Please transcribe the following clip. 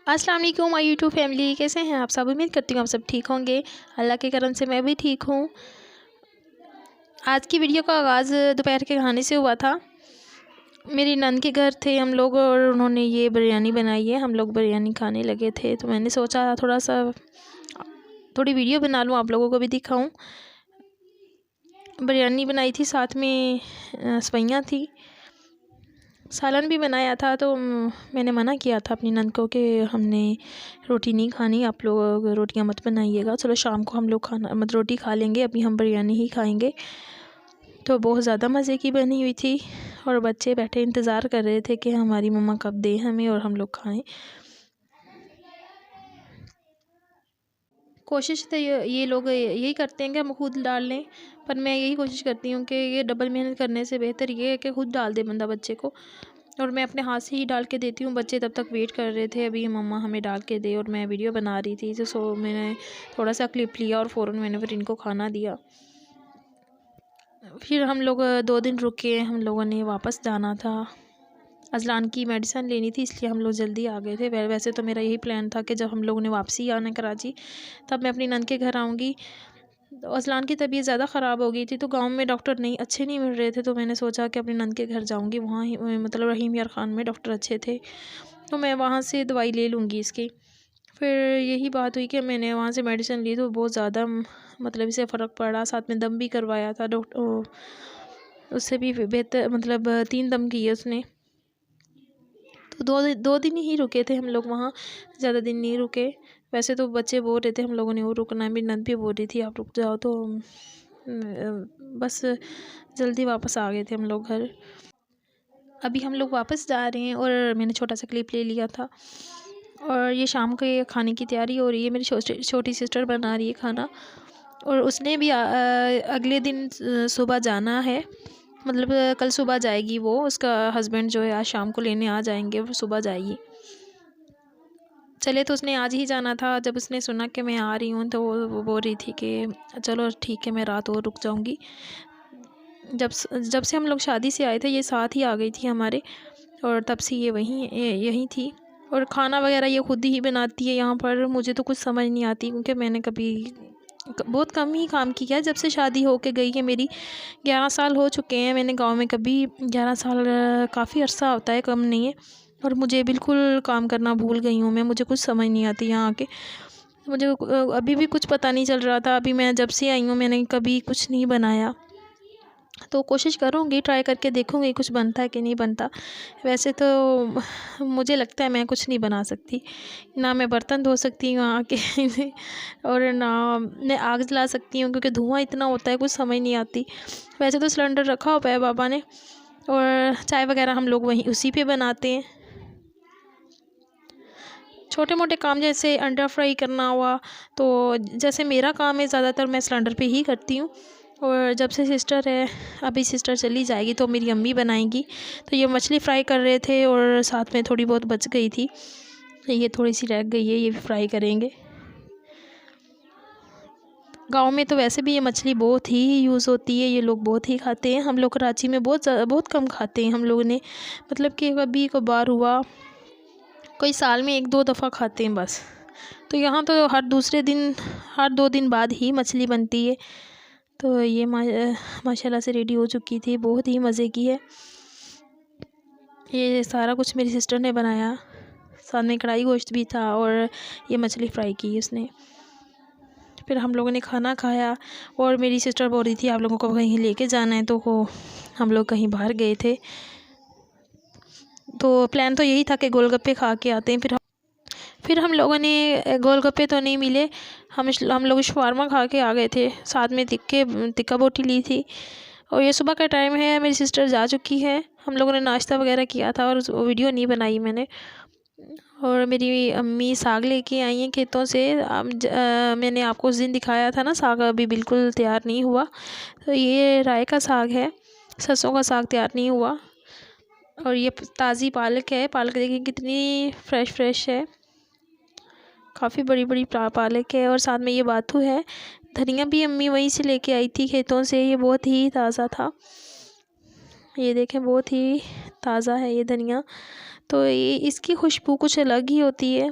अस्सलाम वालेकुम my YouTube family, कैसे हैं आप सब। उम्मीद करती हूँ आप सब ठीक होंगे। अल्लाह के करम से मैं भी ठीक हूँ। आज की वीडियो का आगाज़ दोपहर के खाने से हुआ था। मेरी नंद के घर थे हम लोग और उन्होंने ये बिरयानी बनाई है। हम लोग बिरयानी खाने लगे थे तो मैंने सोचा थोड़ी वीडियो बना लूँ, आप लोगों को भी दिखाऊँ। बिरयानी बनाई थी, साथ में सवैयाँ थी, सालन भी बनाया था। तो मैंने मना किया था अपनी नंद को कि हमने रोटी नहीं खानी, आप लोग रोटियां मत बनाइएगा, चलो शाम को हम लोग खाना मतलब रोटी खा लेंगे, अभी हम बिरयानी ही खाएंगे। तो बहुत ज़्यादा मज़े की बनी हुई थी और बच्चे बैठे इंतज़ार कर रहे थे कि हमारी मम्मा कब दे हमें और हम लोग खाएं। कोशिश तो ये लोग यही करते हैं कि हम खुद डाल लें, पर मैं यही कोशिश करती हूँ कि ये डबल मेहनत करने से बेहतर ये है कि खुद डाल दे बंदा बच्चे को। और मैं अपने हाथ से ही डाल के देती हूँ। बच्चे तब तक वेट कर रहे थे अभी मम्मा हमें डाल के दे, और मैं वीडियो बना रही थी तो मैंने थोड़ा सा क्लिप लिया और फ़ौरन मैंने फिर इनको खाना दिया। फिर हम लोग 2 दिन रुके, हम लोगों ने वापस जाना था, अजलान की मेडिसिन लेनी थी, इसलिए हम लोग जल्दी आ गए थे। वैसे तो मेरा यही प्लान था कि जब हम लोगों ने वापसी आना कराची तब मैं अपनी नंद के घर आऊँगी। तो अजलान की तबीयत ज़्यादा ख़राब हो गई थी तो गांव में डॉक्टर अच्छे नहीं मिल रहे थे, तो मैंने सोचा कि अपनी नंद के घर जाऊंगी। वहाँ ही मतलब रहीम यार ख़ान में डॉक्टर अच्छे थे, तो मैं वहाँ से दवाई ले लूँगी इसकी। फिर यही बात हुई कि मैंने वहाँ से मेडिसिन ली तो बहुत ज़्यादा मतलब इसे फ़र्क पड़ा। साथ में दम भी करवाया था डॉक्टर, उससे भी बेहतर मतलब 3 दम किए उसने। तो दो दिन ही रुके थे हम लोग वहाँ, ज़्यादा दिन नहीं रुके। वैसे तो बच्चे बोल रहे थे हम लोगों ने वो रुकना है, मेरी नंद भी बोल रही थी आप रुक जाओ, तो बस जल्दी वापस आ गए थे हम लोग घर। अभी हम लोग वापस जा रहे हैं और मैंने छोटा सा क्लिप ले लिया था। और ये शाम के खाने की तैयारी हो रही है, मेरी छोटी सिस्टर बना रही है खाना। और उसने भी अगले दिन सुबह जाना है, मतलब कल सुबह जाएगी वो, उसका हस्बैंड जो है आज शाम को लेने आ जाएंगे, वो सुबह जाएगी। चले तो उसने आज ही जाना था। जब उसने सुना कि मैं आ रही हूँ तो वो बोल रही थी कि चलो ठीक है मैं रात और रुक जाऊँगी। जब से हम लोग शादी से आए थे ये साथ ही आ गई थी हमारे, और तब से ये यहीं थी। और खाना वगैरह ये खुद ही बनाती है यहाँ पर। मुझे तो कुछ समझ नहीं आती क्योंकि मैंने कभी बहुत कम ही काम किया जब से शादी हो के गई है मेरी। 11 साल हो चुके हैं, मैंने गांव में कभी 11 साल काफ़ी अरसा होता है, कम नहीं है। और मुझे बिल्कुल काम करना भूल गई हूँ मैं, मुझे कुछ समझ नहीं आती यहाँ आके। मुझे अभी भी कुछ पता नहीं चल रहा था। अभी मैं जब से आई हूँ मैंने कभी कुछ नहीं बनाया, तो कोशिश करूँगी, ट्राई करके देखूँगी कुछ बनता है कि नहीं बनता। वैसे तो मुझे लगता है मैं कुछ नहीं बना सकती, ना मैं बर्तन धो सकती हूँ आके और ना मैं आग जला सकती हूँ क्योंकि धुआं इतना होता है, कुछ समझ नहीं आती। वैसे तो सिलेंडर रखा हुआ है बाबा ने, और चाय वगैरह हम लोग वहीं उसी पे बनाते हैं। छोटे मोटे काम जैसे अंडा फ्राई करना हुआ, तो जैसे मेरा काम है ज़्यादातर मैं सिलेंडर पे ही करती हूँ। और जब से सिस्टर है, अभी सिस्टर चली जाएगी तो मेरी अम्मी बनाएंगी। तो ये मछली फ्राई कर रहे थे और साथ में थोड़ी बहुत बच गई थी, ये थोड़ी सी रह गई है, ये भी फ्राई करेंगे। गांव में तो वैसे भी ये मछली बहुत ही यूज़ होती है, ये लोग बहुत ही खाते हैं। हम लोग कराची में बहुत कम खाते हैं हम लोगों ने, मतलब कि कभी कभार हुआ, कोई साल में 1-2 दफ़ा खाते हैं बस। तो यहाँ तो हर 2 दिन बाद ही मछली बनती है। तो ये माशाल्लाह से रेडी हो चुकी थी, बहुत ही मज़े की है। ये सारा कुछ मेरी सिस्टर ने बनाया, साथ में कढ़ाई गोश्त भी था और ये मछली फ्राई की उसने। फिर हम लोगों ने खाना खाया और मेरी सिस्टर बोल रही थी आप लोगों को कहीं लेके जाना है, तो हम लोग कहीं बाहर गए थे। तो प्लान तो यही था कि गोलगप्पे खा के आते हैं। फिर हम लोगों ने गोलगप्पे तो नहीं मिले, हम लोग शवारमा खा के आ गए थे, साथ में तिक्का बोटी ली थी। और ये सुबह का टाइम है, मेरी सिस्टर जा चुकी है, हम लोगों ने नाश्ता वगैरह किया था और वीडियो नहीं बनाई मैंने। और मेरी अम्मी साग लेके आई हैं खेतों से। मैंने आपको उस दिन दिखाया था ना, साग अभी बिल्कुल तैयार नहीं हुआ। तो ये राय का साग है, सरसों का साग तैयार नहीं हुआ। और ये ताज़ी पालक है, पालक देखिए कितनी फ्रेश है, काफ़ी बड़ी पालक है। और साथ में ये बाथू है। धनिया भी अम्मी वहीं से लेके आई थी खेतों से, ये बहुत ही ताज़ा था, ये देखें बहुत ही ताज़ा है ये धनिया। तो ये इसकी खुशबू कुछ अलग ही होती है।